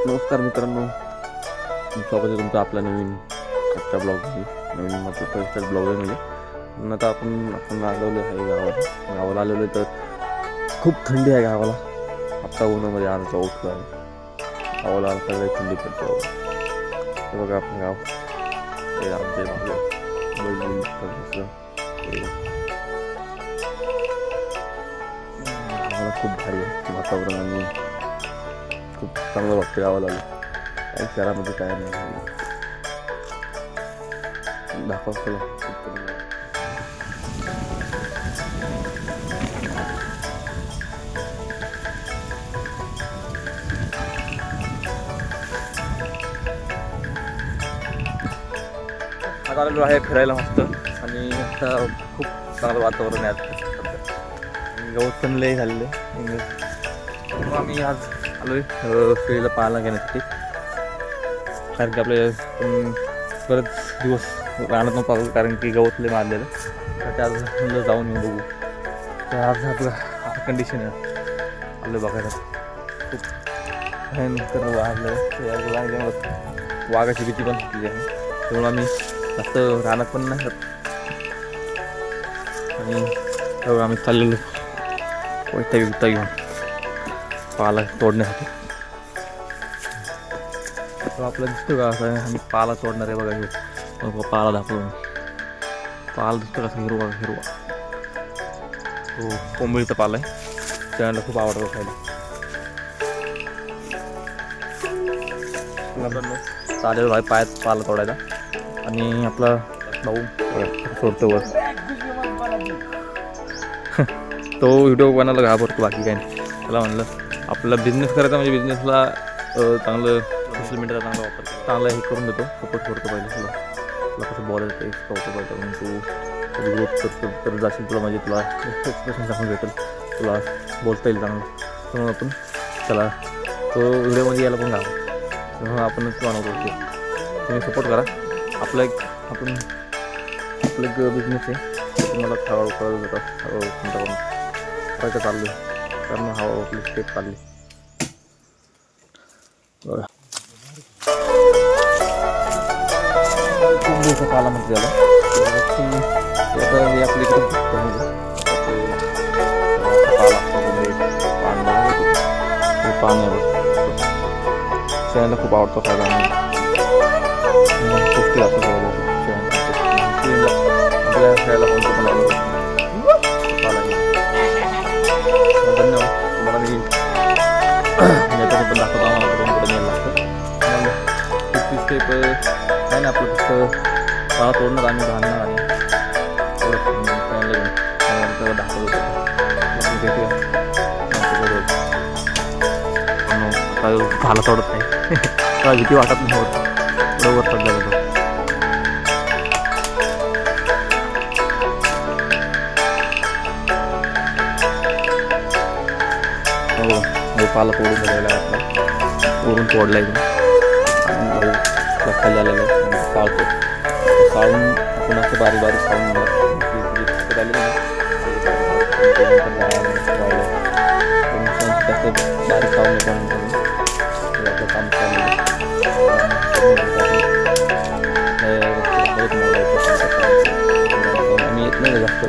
नमस्कार मित्रांनो, स्वागत आहे तुमचं आपल्या नवीन आजच्या ब्लॉगमध्ये. नवीन मतलब फर्स्ट ब्लॉग आहे म्हणजे. आता आपण आलेलो आहे गावाला आलेलो आहे. तर खूप थंडी आहे गावाला. आत्ता उन्हामध्ये आजचा उठला गावाला सगळी थंडी पडते. हे बघा आपलं गाव, हे आमचे गावाला खूप भारी आहे वातावरण आणि खूप चांगलं वाटतं गावाला आलं. काही शहरामध्ये काय नाही दाखवतो. आता आलेलो आहे फिरायला मस्त, आणि आता खूप चांगलं वातावरण आहे. आता गवत पण लय झालेलं आहे. आम्ही आज आलो आहे शेळीला पाहायला घेण्यासाठी, कारण की आपले बरेच दिवस राहणार नव्हतं, कारण की गवत लय मारलेलं. तर ते आज म्हणलं जाऊन येऊन बघू. तर आज आपलं असं कंडिशन आहे आपलं बघायला. खूप भयंकर वाढलं, वाघाची भीती पण केली आहे. त्यामुळे आम्ही जास्त राहणार पण नाही, आणि आम्ही चाललेलो वैता घेऊन पाला तोडण्यासाठी. आपल्याला दिसतो का असं आम्ही पाला तोडणार आहे बघा. हे पाला दाखवून पाला दिसतो कसा हिरवा हिरवा. हो, कोंबडीचा पाला आहे, त्याला खूप आवडतं खायला. चालेल भाई पायात पाला तोडायला, आणि आपला भाऊ सोडतो वर. तो व्हिडिओ बनायला घाबरतो, बाकी काय नाही. त्याला म्हणलं आपला बिझनेस करायचा म्हणजे बिझनेसला चांगलं सोशल मीडियाचा चांगला वापर चांगला हे करून देतो, सपोर्ट करतो. पहिले तुला कसं बोलायचं ते शिकवतो पाहिजे. म्हणून तू ग्रोथ करतो तर जाशील, तुला म्हणजे तुला एक्सप्रेशन चांगलं भेटेल, तुला बोलता येईल चांगलं. म्हणून आपण त्याला तो व्हिडिओमध्ये यायला पण घाबरतो, म्हणून आपणच बनवतो. तुम्ही सपोर्ट करा. आपलं एक बिझनेस आहे, तुम्हाला हळूहळू कळत जातात. हळूहळू कोणता करायचं चाललं आहे, कारण हळूहळू आपली स्टेप चालली. बघा खूप दिवसा पाला म्हणते त्याला. हे आपल्या इकडे पान आहे बघ. शेणाला खूप आवडतं खायला, आणि पौष्टिक असतं सगळं आपल्या खायला कोणतं पण आवडतं पाला. धन्यवाद तुम्हाला. मी याच्याने पण दाखवतो आम्हाला कुठून कुठं न्यायला लागतं. मग ती स्टेप आहे ना, आपलं फक्त पाला तोडणार आणि घालणार आणि थोडं घेऊन दाखवतो. झाला तोडत नाही, मला भीती वाटत नाही. बरोबर झालं तो. हो, पाला तोडून झालेला आहे आपला, वरून तोडला आहे आणि खाली आलेलं आहे. साळतो, साळून आपण असं बारीक बारीक साळून बारीक सावून आपलं काम चालू आम्ही येत नाही जास्त.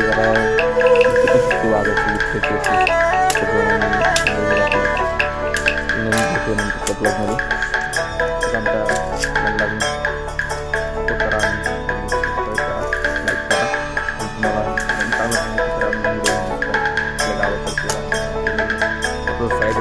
जरा ब्लॉगमध्ये आमच्या मला सपोर्ट करा आणि सबस्क्राईब करा, लाईक करा. तुम्हाला चांगलं आपल्या गावाकडे साईड